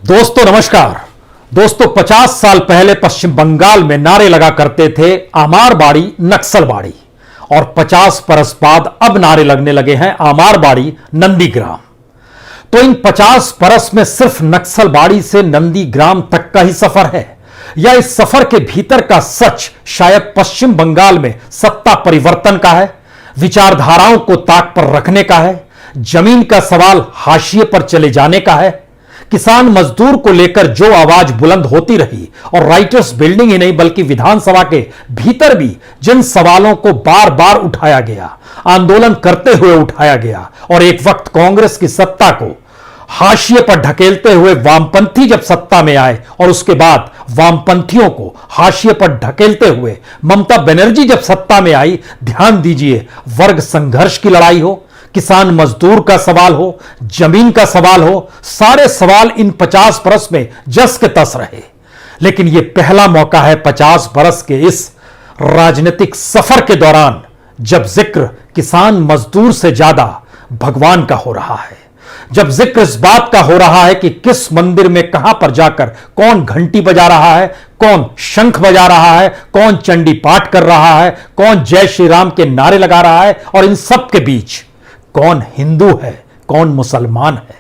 दोस्तों नमस्कार। दोस्तों 50 साल पहले पश्चिम बंगाल में नारे लगा करते थे आमार बाड़ी नक्सलबाड़ी, और 50 बरस बाद अब नारे लगने लगे हैं आमार बाड़ी नंदीग्राम। तो इन 50 बरस में सिर्फ नक्सलबाड़ी से नंदीग्राम तक का ही सफर है, या इस सफर के भीतर का सच शायद पश्चिम बंगाल में सत्ता परिवर्तन का है, विचारधाराओं को ताक पर रखने का है, जमीन का सवाल हाशिए पर चले जाने का है, किसान मजदूर को लेकर जो आवाज बुलंद होती रही और राइटर्स बिल्डिंग ही नहीं बल्कि विधानसभा के भीतर भी जिन सवालों को बार बार उठाया गया, आंदोलन करते हुए उठाया गया, और एक वक्त कांग्रेस की सत्ता को हाशिए पर ढकेलते हुए वामपंथी जब सत्ता में आए और उसके बाद वामपंथियों को हाशिए पर ढकेलते हुए ममता बनर्जी जब सत्ता में आई, ध्यान दीजिए, वर्ग संघर्ष की लड़ाई हो, किसान मजदूर का सवाल हो, जमीन का सवाल हो, सारे सवाल इन 50 बरस में जस के तस रहे। लेकिन यह पहला मौका है 50 बरस के इस राजनीतिक सफर के दौरान जब जिक्र किसान मजदूर से ज्यादा भगवान का हो रहा है, जब जिक्र इस बात का हो रहा है कि किस मंदिर में कहां पर जाकर कौन घंटी बजा रहा है, कौन शंख बजा रहा है, कौन चंडी पाठ कर रहा है, कौन जय श्री राम के नारे लगा रहा है, और इन सब के बीच कौन हिंदू है, कौन मुसलमान है।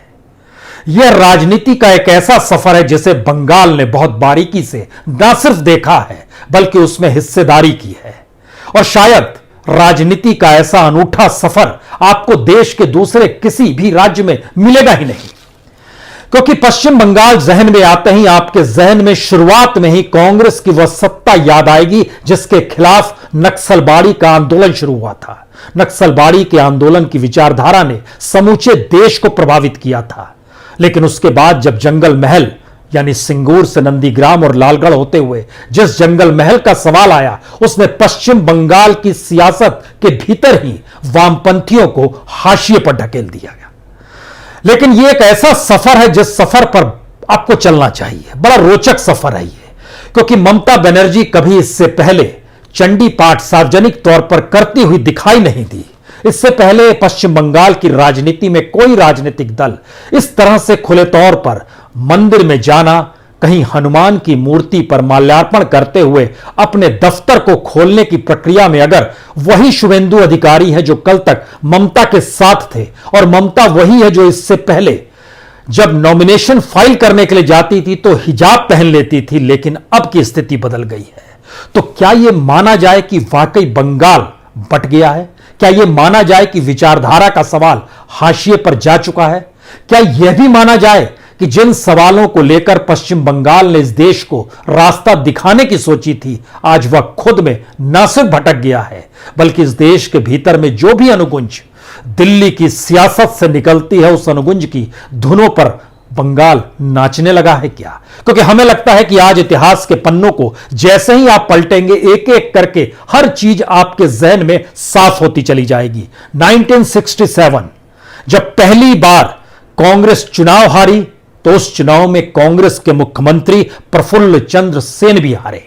यह राजनीति का एक ऐसा सफर है जिसे बंगाल ने बहुत बारीकी से न सिर्फ देखा है बल्कि उसमें हिस्सेदारी की है। और शायद राजनीति का ऐसा अनूठा सफर आपको देश के दूसरे किसी भी राज्य में मिलेगा ही नहीं, क्योंकि पश्चिम बंगाल जहन में आते ही आपके जहन में शुरुआत में ही कांग्रेस की वह सत्ता याद आएगी जिसके खिलाफ नक्सलबाड़ी का आंदोलन शुरू हुआ था। नक्सलबाड़ी के आंदोलन की विचारधारा ने समूचे देश को प्रभावित किया था। लेकिन उसके बाद जब जंगल महल यानी सिंगूर से नंदीग्राम और लालगढ़ होते हुए जिस जंगल महल का सवाल आया, उसने पश्चिम बंगाल की सियासत के भीतर ही वामपंथियों को हाशिए पर ढकेल दिया गया। लेकिन यह एक ऐसा सफर है जिस सफर पर आपको चलना चाहिए। बड़ा रोचक सफर है यह, क्योंकि ममता बनर्जी कभी इससे पहले चंडी पाठ सार्वजनिक तौर पर करती हुई दिखाई नहीं दी। इससे पहले पश्चिम बंगाल की राजनीति में कोई राजनीतिक दल इस तरह से खुले तौर पर मंदिर में जाना, कहीं हनुमान की मूर्ति पर माल्यार्पण करते हुए अपने दफ्तर को खोलने की प्रक्रिया में अगर वही शुभेंदु अधिकारी है जो कल तक ममता के साथ थे, और ममता वही है जो इससे पहले जब नॉमिनेशन फाइल करने के लिए जाती थी तो हिजाब पहन लेती थी, लेकिन अब की स्थिति बदल गई है। तो क्या यह माना जाए कि वाकई बंगाल बट गया है? क्या यह माना जाए कि विचारधारा का सवाल हाशिए पर जा चुका है? क्या यह भी माना जाए कि जिन सवालों को लेकर पश्चिम बंगाल ने इस देश को रास्ता दिखाने की सोची थी, आज वह खुद में न सिर्फ भटक गया है बल्कि इस देश के भीतर में जो भी अनुगुंज दिल्ली की सियासत से निकलती है, उस अनुगुंज की धुनों पर बंगाल नाचने लगा है क्या? क्योंकि हमें लगता है कि आज इतिहास के पन्नों को जैसे ही आप पलटेंगे, एक एक करके हर चीज आपके जहन में साफ होती चली जाएगी। 1967 जब पहली बार कांग्रेस चुनाव हारी तो उस चुनाव में कांग्रेस के मुख्यमंत्री प्रफुल्ल चंद्र सेन भी हारे।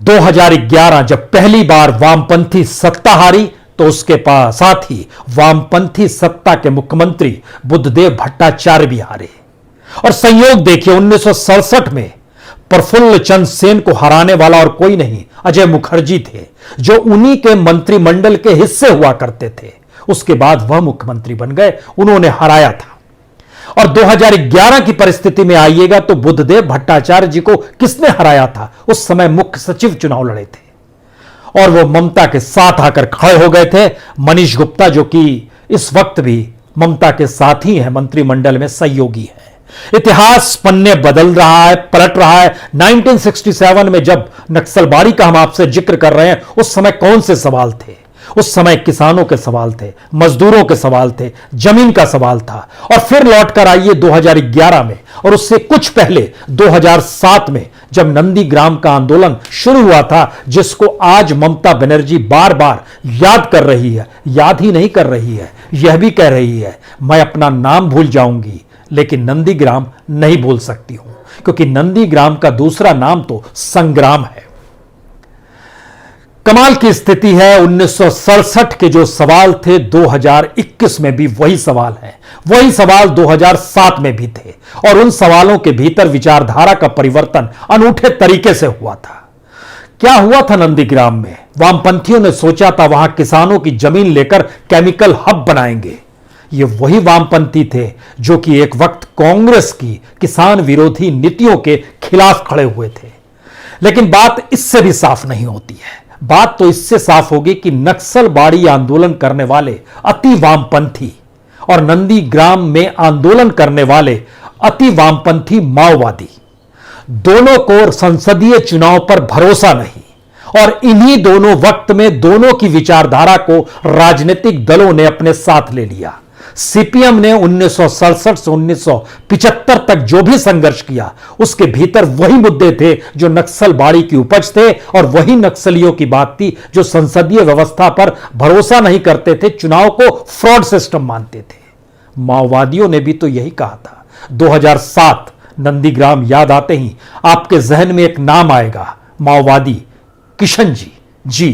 2011 जब पहली बार वामपंथी सत्ता हारी तो उसके साथ ही वामपंथी सत्ता के मुख्यमंत्री बुद्धदेव भट्टाचार्य भी हारे। और संयोग देखिए, 1967 में प्रफुल्ल चंद्र सेन को हराने वाला और कोई नहीं, अजय मुखर्जी थे, जो उन्हीं के मंत्रिमंडल के हिस्से हुआ करते थे। उसके बाद वह मुख्यमंत्री बन गए, उन्होंने हराया था। और 2011 की परिस्थिति में आइएगा तो बुद्धदेव भट्टाचार्य जी को किसने हराया था? उस समय मुख्य सचिव चुनाव लड़े थे और वो ममता के साथ आकर खड़े हो गए थे। मनीष गुप्ता, जो कि इस वक्त भी ममता के साथ ही है, मंत्रिमंडल में सहयोगी है। इतिहास पन्ने बदल रहा है, पलट रहा है। 1967 में जब नक्सलबाड़ी का हम आपसे जिक्र कर रहे हैं, उस समय कौन से सवाल थे? उस समय किसानों के सवाल थे, मजदूरों के सवाल थे, जमीन का सवाल था। और फिर लौटकर आइए 2011 में, और उससे कुछ पहले 2007 में जब नंदीग्राम का आंदोलन शुरू हुआ था, जिसको आज ममता बनर्जी बार बार याद कर रही है। याद ही नहीं कर रही है, यह भी कह रही है मैं अपना नाम भूल जाऊंगी लेकिन नंदीग्राम नहीं भूल सकती हूं, क्योंकि नंदीग्राम का दूसरा नाम तो संग्राम है। कमाल की स्थिति है, 1967 के जो सवाल थे 2021 में भी वही सवाल है, वही सवाल 2007 में भी थे, और उन सवालों के भीतर विचारधारा का परिवर्तन अनूठे तरीके से हुआ था। क्या हुआ था नंदीग्राम में? वामपंथियों ने सोचा था वहां किसानों की जमीन लेकर केमिकल हब बनाएंगे। ये वही वामपंथी थे जो कि एक वक्त कांग्रेस की किसान विरोधी नीतियों के खिलाफ खड़े हुए थे। लेकिन बात इससे भी साफ नहीं होती है। बात तो इससे साफ होगी कि नक्सलबाड़ी आंदोलन करने वाले अति वामपंथी और नंदीग्राम में आंदोलन करने वाले अति वामपंथी माओवादी, दोनों को संसदीय चुनाव पर भरोसा नहीं, और इन्हीं दोनों वक्त में दोनों की विचारधारा को राजनीतिक दलों ने अपने साथ ले लिया। सीपीएम ने 1967 से 1975 तक जो भी संघर्ष किया उसके भीतर वही मुद्दे थे जो नक्सलबाड़ी की उपज थे, और वही नक्सलियों की बात थी जो संसदीय व्यवस्था पर भरोसा नहीं करते थे, चुनाव को फ्रॉड सिस्टम मानते थे। माओवादियों ने भी तो यही कहा था। 2007 नंदीग्राम याद आते ही आपके जहन में एक नाम आएगा, माओवादी किशन जी।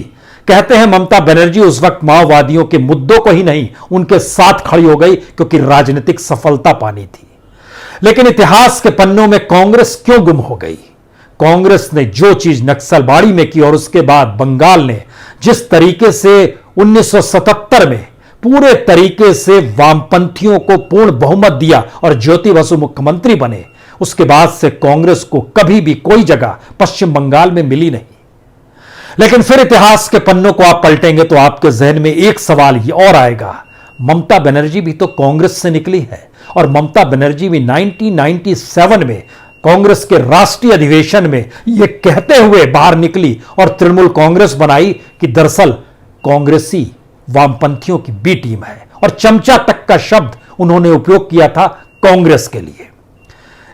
कहते हैं ममता बनर्जी उस वक्त माओवादियों के मुद्दों को ही नहीं उनके साथ खड़ी हो गई क्योंकि राजनीतिक सफलता पानी थी। लेकिन इतिहास के पन्नों में कांग्रेस क्यों गुम हो गई? कांग्रेस ने जो चीज नक्सलबाड़ी में की और उसके बाद बंगाल ने जिस तरीके से 1977 में पूरे तरीके से वामपंथियों को पूर्ण बहुमत दिया और ज्योति बसु मुख्यमंत्री बने, उसके बाद से कांग्रेस को कभी भी कोई जगह पश्चिम बंगाल में मिली नहीं। लेकिन फिर इतिहास के पन्नों को आप पलटेंगे तो आपके जहन में एक सवाल ही और आएगा, ममता बनर्जी भी तो कांग्रेस से निकली है, और ममता बनर्जी भी 1997 में कांग्रेस के राष्ट्रीय अधिवेशन में यह कहते हुए बाहर निकली और तृणमूल कांग्रेस बनाई कि दरअसल कांग्रेसी वामपंथियों की बी टीम है, और चमचा तक का शब्द उन्होंने उपयोग किया था कांग्रेस के लिए।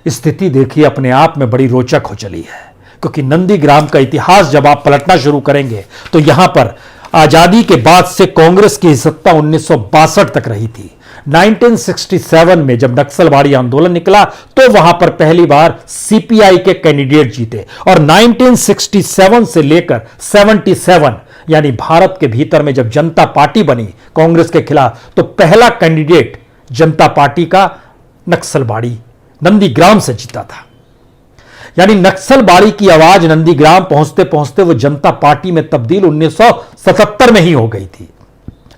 स्थिति देखिए अपने आप में बड़ी रोचक हो चली है, क्योंकि नंदीग्राम का इतिहास जब आप पलटना शुरू करेंगे तो यहां पर आजादी के बाद से कांग्रेस की सत्ता 1962 तक रही थी। 1967 में जब नक्सलबाड़ी आंदोलन निकला तो वहां पर पहली बार सीपीआई के कैंडिडेट जीते, और 1967 से लेकर 77 यानी भारत के भीतर में जब जनता पार्टी बनी कांग्रेस के खिलाफ, तो पहला कैंडिडेट जनता पार्टी का नक्सलबाड़ी नंदीग्राम से जीता था। यानी नक्सलबाड़ी की आवाज नंदीग्राम पहुंचते पहुंचते वो जनता पार्टी में तब्दील 1977 में ही हो गई थी।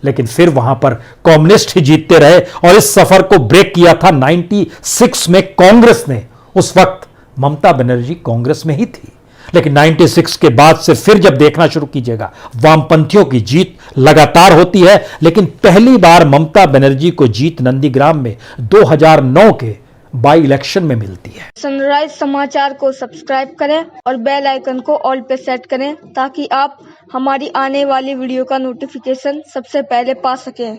लेकिन फिर वहां पर कम्युनिस्ट ही जीतते रहे, और इस सफर को ब्रेक किया था 96 में कांग्रेस ने। उस वक्त ममता बनर्जी कांग्रेस में ही थी। लेकिन 96 के बाद से फिर जब देखना शुरू कीजिएगा, वामपंथियों की जीत लगातार होती है। लेकिन पहली बार ममता बनर्जी को जीत नंदीग्राम में 2009 के बाई इलेक्शन में मिलती है। सनराइज समाचार को सब्सक्राइब करें और बेल आइकन को ऑल पे सेट करें ताकि आप हमारी आने वाली वीडियो का नोटिफिकेशन सबसे पहले पा सकें।